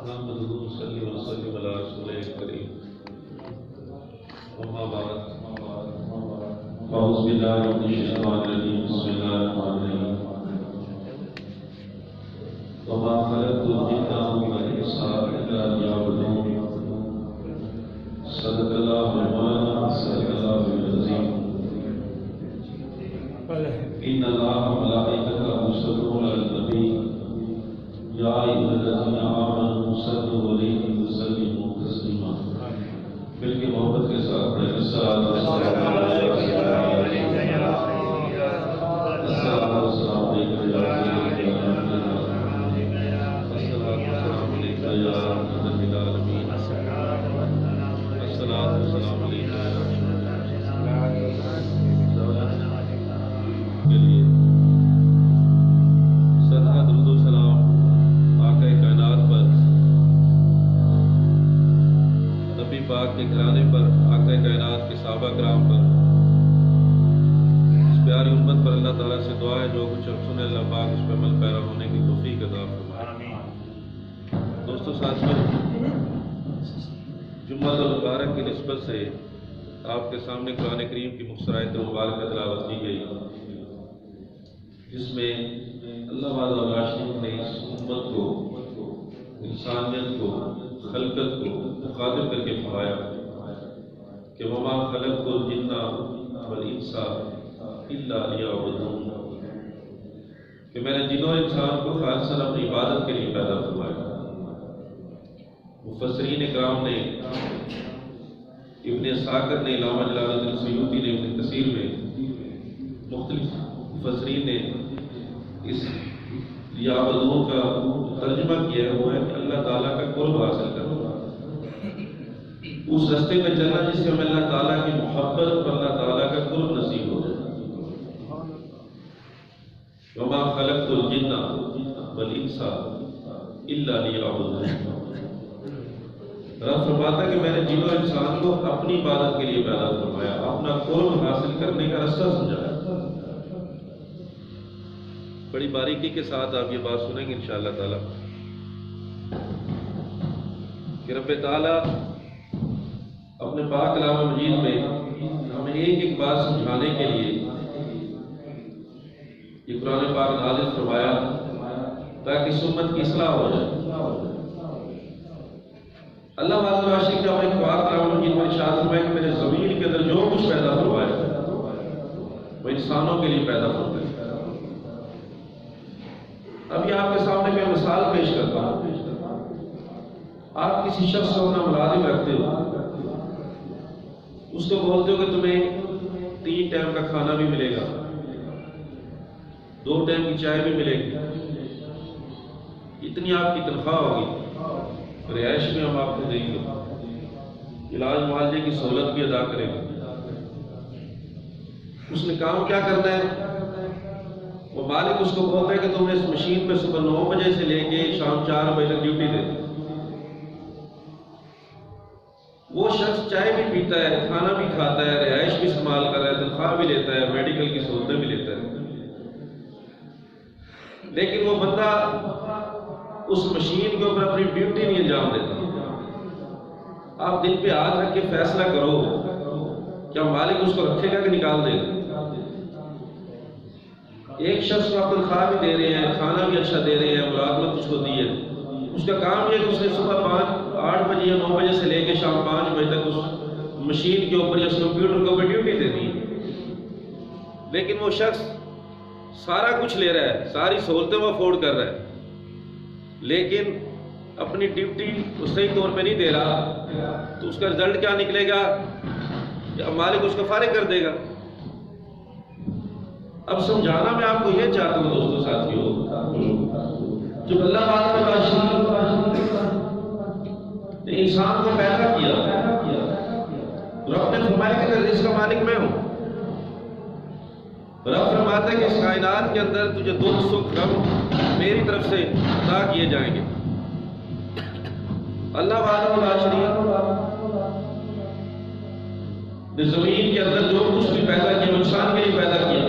نحمده ونصلي ونسلم على رسوله الكريم أما بعد فأعوذ بالله من الشيطان الرجيم بسم الله الرحمن الرحيم وما خلقت الجن والإنس إلا ليعبدون صدق الله مولانا صدق الله العظيم إن الله وملائكته يصلون على النبي يا أيها الذين آمنوا صلوا عليه وسلموا تسليما مل کے محبت کے ساتھ السلام علیکم کے گھرانے پر، آقا کائنات کے صحابہ کرام پر، اس پیاری امت پر اللہ تعالیٰ سے دعا ہے جو کچھ سنے اللہ پاک اس پہ عمل پیرا ہونے کی توفیق عطا فرمائے۔ دوستو ساتھیو، جمعہ المبارک کی نسبت سے آپ کے سامنے قرآن کریم کی مختصر آیت مبارکہ تلاوت کی گئی، جس میں اللہ وعلا راشد نے اس امت کو، انسانیت کو، خلقت کو مخاطب کر کے فرمایا کہ وما خلقت الجن والانس الا لیعبدون، کہ میں نے جن و انسان کو خالصاً اپنی عبادت کے لیے پیدا فرمایا۔ مفسرین اکرام نے، ابن عساکر نے، علامہ جلال الدین سیوطی نے، ابن کثیر میں، مختلف مفسرین نے اس لیعبدون کا ترجمہ کیا ہے، وہ ہے کہ اللہ تعالیٰ کا قرب حاصل کرنا، اس راستے میں چلنا جس سے ہمیں اللہ تعالیٰ کی محبت اور اللہ تعالیٰ کا قرب نصیب ہو جائے۔ وما خلقت الجن والانس الا لیعبدون، رب فرماتا ہے کہ میں نے جن و انسان کو اپنی عبادت کے لیے پیدا فرمایا، اپنا قرب حاصل کرنے کا راستہ سمجھایا۔ بڑی باریکی کے ساتھ آپ یہ بات سنیں گے انشاءاللہ تعالی کہ رب تعالیٰ اپنے پاک کلام مجید میں ہمیں ایک ایک بات سمجھانے کے لیے یہ قرآن پاک نازل فرمایا تاکہ اس امت کی اصلاح ہو جائے۔ اللہ وعلا راشد نے اپنے پاک کلام مجید میں ارشاد فرمایا کہ میں نے زمین کے اندر جو کچھ پیدا فرمایا وہ انسانوں کے لیے پیدا فرمایا۔ ابھی آپ کے سامنے میں مثال پیش کرتا ہوں۔ آپ کسی شخص کو اپنا ملازم رکھتے ہو، اس کو بولتے ہو کہ تمہیں 3 ٹائم کا کھانا بھی ملے گا، 2 ٹائم کی چائے بھی ملے گی، اتنی آپ کی تنخواہ ہوگی، رہائش میں ہم آپ کو دیں گے، علاج معالجے کی سہولت بھی ادا کریں گے۔ اس نے کام کیا کرنا ہے؟ وہ مالک اس کو بولتا ہے کہ تم نے اس مشین پہ صبح 9 بجے سے لے کے شام 4 بجے تک ڈیوٹی دے دی۔ وہ شخص چائے بھی پیتا ہے، کھانا بھی کھاتا ہے، رہائش بھی استعمال کر رہا ہے، تنخواہ بھی لیتا ہے، میڈیکل کی سہولتیں بھی لیتا ہے، لیکن وہ بندہ اس مشین کے اوپر اپنی ڈیوٹی نہیں انجام دیتا۔ آپ دل پہ ہاتھ رکھ کے فیصلہ کرو، کیا مالک اس کو رکھے گا کہ نکال دے گا؟ ایک شخص کو آپ تنخواہ بھی دے رہے ہیں، کھانا بھی اچھا دے رہے ہیں، ملازمت کچھ ہوتی ہے، اس کا کام یہ ہے کہ اس نے صبح 8 بجے یا 9 بجے سے لے کے شام 5 بجے تک اس مشین کے اوپر یا اس کمپیوٹر کے اوپر ڈیوٹی دینی ہے۔ لیکن وہ شخص سارا کچھ لے رہا ہے، ساری سہولتیں وہ افورڈ کر رہا ہے، لیکن اپنی ڈیوٹی وہ صحیح طور پہ نہیں دے رہا، تو اس کا رزلٹ کیا نکلے گا؟ یا مالک اس کو فارغ کر دے گا۔ اب سمجھانا میں آپ کو یہ چاہتا ہوں دوستو ساتھیو، جب اللہ وعلا نے انسان کو پیدا کیا، رب نے فرمایا کہ رزق کا مالک میں ہوں۔ رب فرماتا ہے کہ اس کائنات کے اندر تجھے دکھ سکھ غم میری طرف سے عطا کیے جائیں گے۔ اللہ وعلا شریف نے زمین کے اندر جو کچھ بھی پیدا کیا انسان کے لیے پیدا کیا۔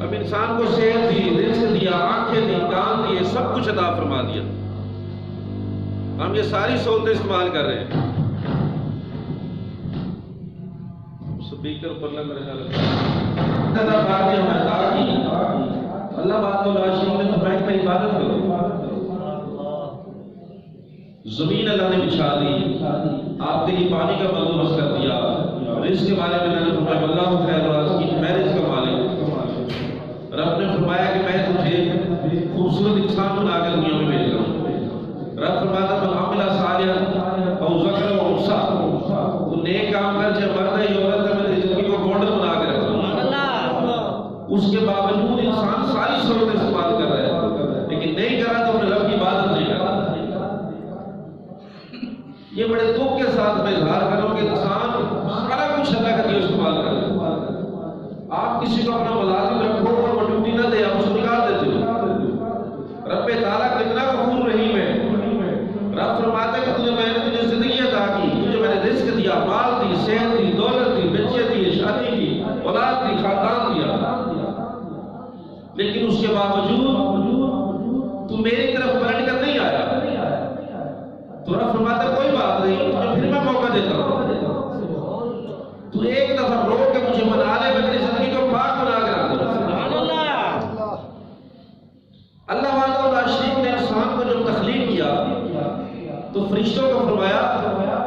اب انسان کو صحت دی، رزق دیا، آنکھیں دی، کان دیے، سب کچھ عطا فرما دیا، ہم یہ ساری سہولتیں استعمال کر رہے ہیں. اسپیکر پر لگ رہا ہے اللہ بات نے فرمایا کہ عبادت کرو. زمین اللہ نے بچھا دی، آپ کے لیے پانی کا بندوبست کر دیا. رزق کے بارے میں اللہ نے فرمایا اللہ خیر الرازقین، میں رزق کا مالک. رب نے فرمایا کہ میں تجھے خوبصورت انسان بنا کے دنیا میں بھیج رہا ہوں. رب فرماتا من عمل صالحا او ذکر و انثی، تو نیک کام کر چاہے مرد ہے یا عورت ہے، میں تیری زندگی کو گولڈن بنا کے رکھوں. اس کے باوجود انسان ساری سہولتیں استعمال کر رہا ہے لیکن نہیں کر رہا تو اپنے رب کی عبادت نہیں کر رہا. یہ بڑے دکھ کے ساتھ میں اظہار کروں کہ انسان سارا کچھ اللہ کا دیا استعمال کر رہا ہے. آپ کسی کو اپنا ملازم رکھو اور وہ ڈیوٹی نہ دے، آپ اس کو نکال دیتے ہو. رب تعالیٰ کتنا غفور رحیم ہے. رب فرماتا ہے کہ میں نے تجھے زندگی عطا کی، تجھے میں نے رزق دیا، مال دی، صحت دی، دولت دی، بچے دی، شادی کی، اولاد دی، خاندان دیا، لیکن اس کے باوجود تو میری طرف پلٹ کر نہیں آیا. تو رب فرماتا کوئی بات نہیں، تجھے پھر میں موقع دیتا ہوں. تو ایک دفعہ رو کے مجھے منا لے، میں تیری زندگی کو پاک بنا کے رکھ دوں. اللہ وحدہ لا شریک نے انسان کو جب تخلیق کیا تو فرشتوں کو فرمایا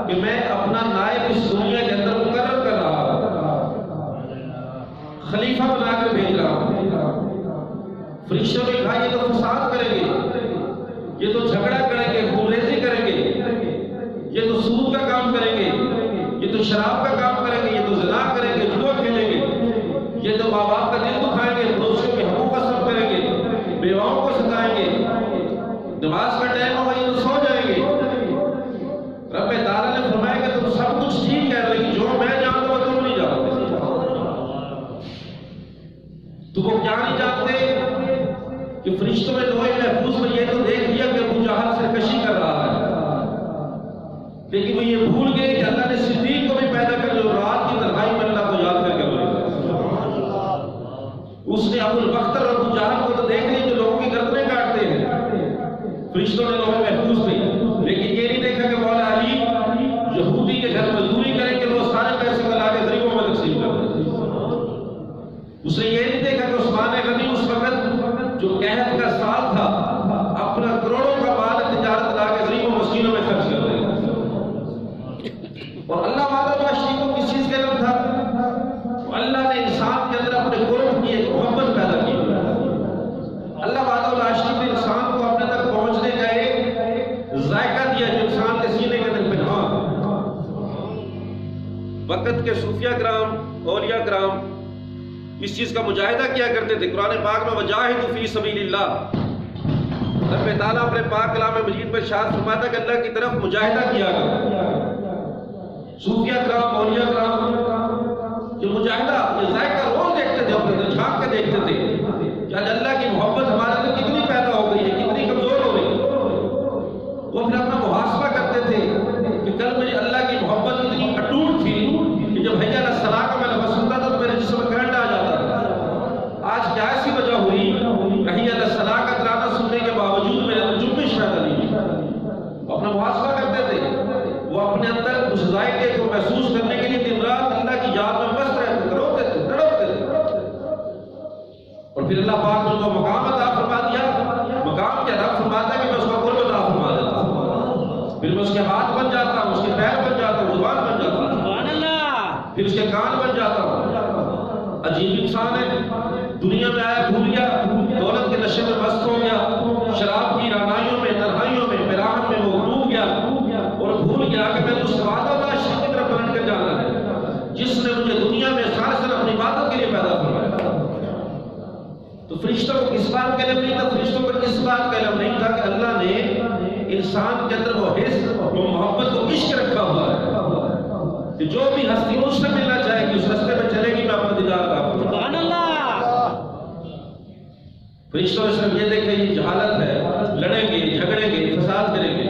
کہ میں اپنا نائب اس دنیا کے اندر مقرر کر رہا ہوں، خلیفہ بنا کر بھیج رہا ہوں. فرشتوں نے کہا یہ تو فساد کریں گے، یہ تو جھگڑا کریں گے، خون ریزی کریں گے، یہ تو سود کا کام کریں گے، یہ تو شراب کا کام کریں گے، یہ تو زنا کریں گے، جوا کھیلیں گے، یہ تو ماں باپ کا دل دکھائیں گے، پڑوسیوں کے حقوق کا سب کریں گے، بیواؤں کو ستائیں گے، نماز کا ٹائم ہوگا یہ تو سو جائیں گے. رب تعالیٰ نے فرمایا کہ تم سب کچھ ٹھیک ہے لیکن جو میں جانتا ہوں تم نہیں جانتے. تو وہ کیا نہیں جانتے کہ فرشتوں میں لوہے محفوظ میں یہ تو دیکھ لیا کہ ابو جہل سرکشی کر رہا ہے، لیکن وہ یہ بھول گئے کہ اللہ نے صدیق کو بھی پیدا کر جو رات کی تنہائی میں اللہ کو یاد کر کے روئے. اس نے ابو البختر اور ابو جہل کو تو دیکھ لی جو لوگوں کی گردنیں کاٹتے ہیں، فرشتوں نے لوہے محفوظ تھے، لیکن یہ نہیں دیکھا کہ مولا علی یہودی کے گھر مزدوری کریں گے، وہ سارے پیسے کو لا کے غریبوں میں تقسیم کر دیں. اس نے یہ نہیں دیکھا کہ عثمان غنی اس وقت جو قحط کا سال تھا اپنا کروڑوں کا مال تجارت لا کے غریبوں مسکینوں میں خرچ کر دے. اور اللہ وحدہ شریک کو کس چیز کا علم تھا؟ اللہ نے انسان کے اندر اپنے قرب کی ایک محبت پیدا کی. اللہ وحدہ شریک نے انسان کو اپنے تک پہنچنے کا ایک ذائقہ دیا جو انسان کے سینے کے اندر پنہاں. وقت کے صوفیہ کرام، اولیاء کرام اس چیز کا مجاہدہ کیا کرتے تھے. قرآن پاک میں وجاہدوا فی سبیل اللہ، رب تعالیٰ اپنے پاک کلام مجید میں ارشاد فرماتا کہ اللہ کی طرف مجاہدہ کیا کرو. صوفیہ کرام، اولیاء کرام جو مجاہدہ یہ ذائقہ روز دیکھتے تھے، اپنے اندر جھانک کے دیکھتے تھے کہ آج اللہ کی محبت ہمارے اندر کتنی پیدا ہو گئی ہے، کتنی کمزور ہو گئی. وہ پھر اپنا محاسبہ کرتے تھے کہ کل مجھے اللہ کی محبت اتنی اٹوٹ تھی کہ جب حیا علیہ السلام کا میں لفظ سنتا تھا تو میرے جسم میں کرنٹ آ جاتا تھا. آج کیا ایسی وجہ ہوئی کہ حیا علیہ السلام کا ترانہ سننے کے باوجود میرے اندر جنبش پیدا نہیں ہوئی. وہ اپنا محاسبہ کرتے تھے، وہ اپنے اندر اس ذائقے کو محسوس کرنے کے لیے دن رات اللہ کی یاد میں مست رہتے، روتے تھے، تڑپتے تھے. اور پھر اللہ پاک نے اس کو مقام عطا فرما دیا. مقام کیا رب فرماتا ہے کہ میں اس کا قرب عطا فرما دیتا ہوں، پھر میں اس کے ہاتھ بن جاتا ہوں، اس کے پیر بن جاتا ہوں، زبان بن جاتا ہوں، پھر اس کے کان بن جاتا ہوں. عجیب انسان ہے، دنیا میں آیا بھول گیا، دولت کے نشے میں مست ہو گیا، شراب کی رعنائیوں میں، تنہائیوں میں، پیراہن میں وہ ڈوب گیا اور بھول گیا کہ میں اس وحدہ لا شریک کی طرف پلٹ کر جانا ہے جس نے مجھے دنیا میں خالصاً اپنی عبادت کے لیے پیدا فرمایا. تو فرشتوں کو کس بات کا علم نہیں تھا؟ فرشتوں کو اس بات کا علم نہیں تھا کہ اللہ نے انسان کے اندر وہ حس، وہ محبت، وہ عشق رکھا ہوا ہے کہ جو بھی ہستی اس سے ملنا چاہے گی اس رستے میں چلے گی، میں اپنا دیدار کروں. سبحان اللہ. فرشتوں نے صرف یہ دیکھا یہ جہالت ہے، لڑیں گے، جھگڑیں گے، فساد کریں گے،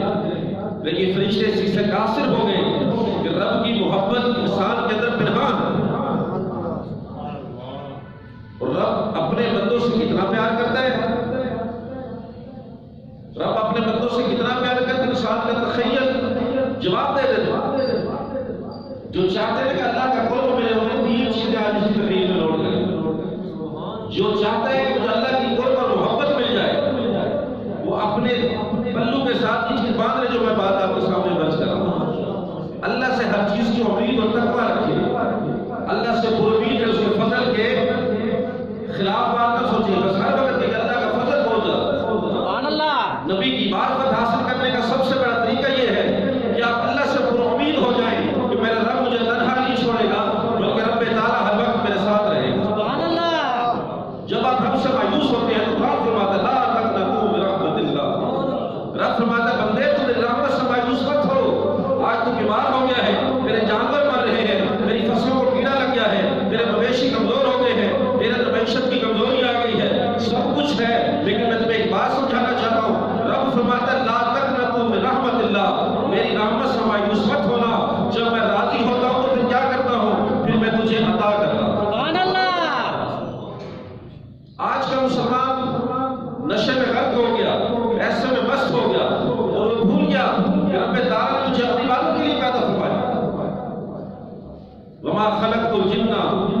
لیکن فرشتے اس چیز سے قاصر ہو گئے کہ رب کی محبت انسان کے اندر پنہاں ہے. اور رب اپنے بندوں سے کتنا پیار کرتا ہے، رب اپنے بندوں سے کتنا پیار کرتا ہے. انسان کا ہے کہ مجھے اللہ کی قرب اور محبت مل جائے، وہ اپنے پلو کے ساتھ یہ چیز باندھ لے جو میں بات آپ کے سامنے درج کر رہا ہوں۔ اللہ سے ہر چیز کی امید اور تقویٰ رکھے، اللہ سے پرامید ہے، اس کے فضل کے خلاف بات نہ سوچے، بس ہر وقت کہ اللہ کا فضل بہت زیادہ۔ سبحان اللہ۔ نبی کی معرفت حاصل کرنے کا سب سے بڑا طریقہ یہ ہے کہ آپ اللہ سے پرامید ہو جائیں کہ میرا رب مجھے تنہا نہیں چھوڑے گا، بلکہ رب تعالیٰ ہر وقت میرے ساتھ رہے گا۔ سبحان اللہ۔ جب آپ رب سے مایوس ہوتے ہیں تو قرآن فرماتا ہے لا تقنطوا من رحمت اللہ، رب فرماتا ہے بندے تو میری رحمت سے مایوس مت ہو، آج تو بیمار ہو گیا ہے، میرے جانور مر رہے ہیں، میری فصلوں کو کیڑا لگ گیا ہے، میرے مویشی کمزور ہو گئے ہیں، میرے معیشت کی کمزوری آ گئی ہے، سب کچھ ہے، لیکن میں تمہیں ایک بات سمجھانا چاہتا ہوں، رب فرماتا ہے لا تقنطوا من رحمت اللہ، میری رحمت سے مایوس مت ہونا، جب میں راضی ہوتا ہوں تو پھر کیا کرتا ہوں، پھر میں تجھے عطا کرتا ہوں۔ سبحان اللہ۔ آج کا مسلمان نشے میں غرق ہو گیا، ایسے میں مست ہو گیا اور وہ بھول گیا کہ رب تعالیٰ نے مجھے اپنی باتوں کے لیے پیدا فرمایا۔ وما خلقت الجن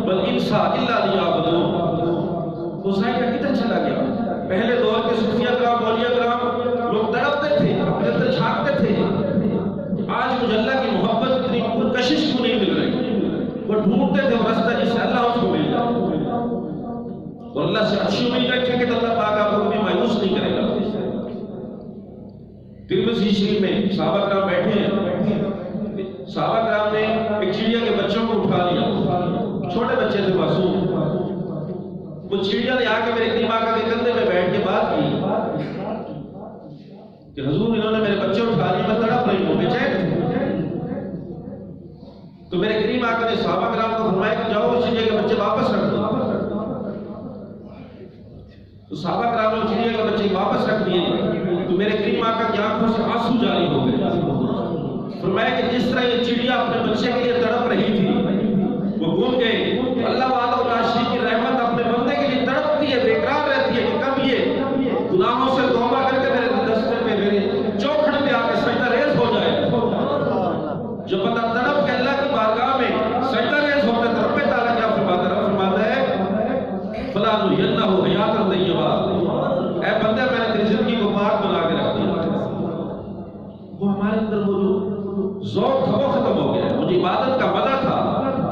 والانس الا لیعبدون، وہ ذائقہ کدھر چلا گیا؟ پہلے دور کے صوفیہ کرام، اولیاء کرام لوگ تڑپتے تھے، اپنے اندر جھانکتے تھے، آج مجھے اللہ کی محبت اتنی پرکشش کو نہیں مل رہی، وہ ڈھونڈتے تھے وہ راستہ جس سے اللہ اس کو مل جائے، اور اللہ سے اچھی امید رکھیں کہ اللہ پاک آپ کو کبھی مایوس نہیں کرے گا۔ ترمذی شریف میں صحابہ کرام بیٹھے ہیں، صحابہ کرام نے ایک چڑیا کے بچوں کو اٹھا لیا، چھوٹے بچے تھے معصوم، وہ چڑیا نے آ کے میرے قریب آ کے کندھے میں بیٹھ کے بات کی کہ حضور انہوں نے میرے بچے اٹھا لیے، میں تڑپ رہی ہوں، بے چین ہوں۔ تو میرے قریب آ کے صحابہ کرام کو فرمایا کہ جاؤ اس چڑیا کے بچے واپس رکھ دو۔ تو صحابہ کرام نے چڑیا کے بچے واپس رکھ دیے، تو میرے قریب آ کر آنکھوں سے آنسو جاری ہو گئے۔ فرمایا کہ جس طرح یہ چڑیا اپنے بچے کے لیے تڑپ رہی تھی، وہ گم گئے، اللہ وعدہ شریف کی رحمت اپنے بندے کے لیے تڑپتی ہے، بیقرار رہتی ہے کہ کب یہ گناہوں سے توبہ کر کے میرے دستے پہ، میرے چوکھٹ پہ آ کے سجدہ ریز ہو جائے۔ جو بندہ تڑپ کے اللہ کی بارگاہ میں سجدہ ریز ہوتا ہے تو رب تعالیٰ کیا فرماتا ہے؟ رب فرماتا ہے فلا نحیینہ حیاتا طیبہ، اے بندے میں نے تیری زندگی کو پاک بنا کے رکھ دیا۔ وہ ہمارے اندر وہ جو ذوق تھا وہ ختم ہو گیا ہے، وہ جو عبادت کا مزہ تھا،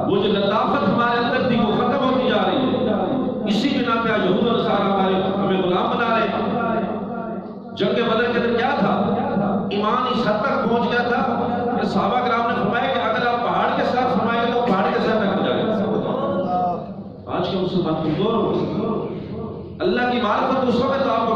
وہ جو لطافت ہمارے اندر تھی وہ ختم ہوتی جا رہی ہے۔ اسی بنا پہ آج یہود و نصارہ ہمیں غلام بنا رہے ہیں۔ جنگ بدر کے اندر کیا تھا؟ ایمان اس حد تک پہنچ گیا تھا کہ صحابہ کرام نے فرمایا کہ اگر آپ پہاڑ کے ساتھ فرمائیں گے تو پہاڑ کے ساتھ تک ہو جائے گا۔ آج کے مسلمان کمزور ہو گئے، اللہ کی معرفت اس وقت آپ